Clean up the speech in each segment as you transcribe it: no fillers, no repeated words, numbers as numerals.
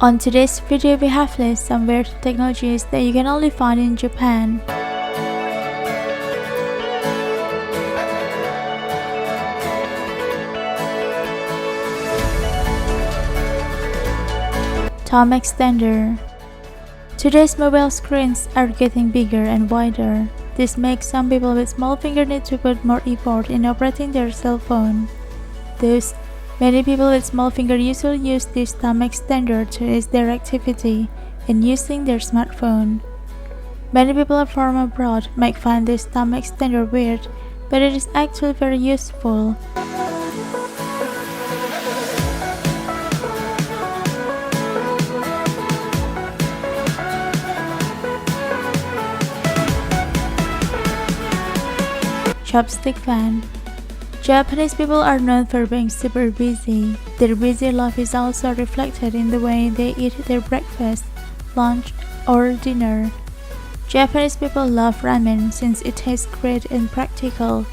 On today's video, we have listed some weird technologies that you can only find in Japan. Thumb extender. Today's mobile screens are getting bigger and wider. This makes some people with small fingers need to put more effort in operating their cell phone. Thus, many people with small fingers usually use this thumb extender to ease their activity in using their smartphone. Many people from abroad might find this thumb extender weird, but it is actually very useful. Chopstick Fan. Japanese people are known for being super busy. Their busy life is also reflected in the way they eat their breakfast, lunch, or dinner. Japanese people love ramen since it tastes great and practical.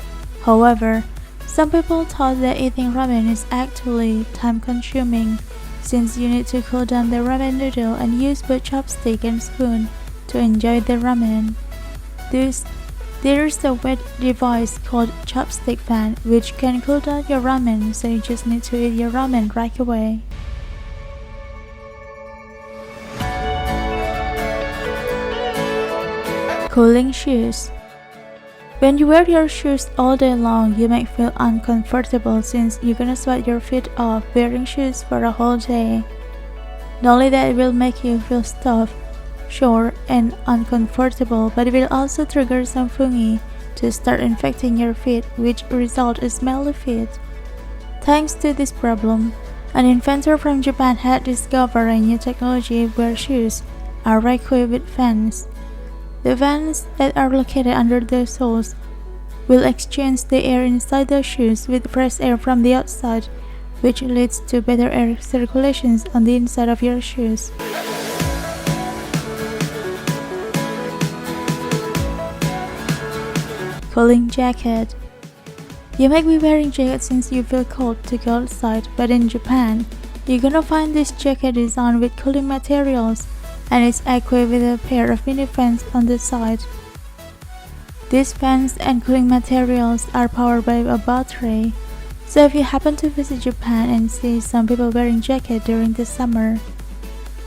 However, some people thought that eating ramen is actually time-consuming, since you need to cool down the ramen noodle and use both chopstick and spoon to enjoy the ramen. Thus, there is a wet device called Chopstick Fan which can cool down your ramen, so you just need to eat your ramen right away. Cooling shoes. When you wear your shoes all day long, you might feel uncomfortable since you're gonna sweat your feet off wearing shoes for a whole day. Not only that, it will make you feel stuffed, sore, and uncomfortable, but it will also trigger some fungi to start infecting your feet, which result in smelly feet. Thanks to this problem, an inventor from Japan had discovered a new technology where shoes are equipped with fans. The fans that are located under the soles will exchange the air inside the shoes with fresh air from the outside, which leads to better air circulation on the inside of your shoes. Cooling jacket. You might be wearing jacket since you feel cold to go outside, but in Japan, you're gonna find this jacket designed with cooling materials and it's equipped with a pair of mini fans on the side. These fans and cooling materials are powered by a battery, so if you happen to visit Japan and see some people wearing jacket during the summer,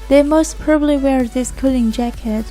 they most probably wear this cooling jacket.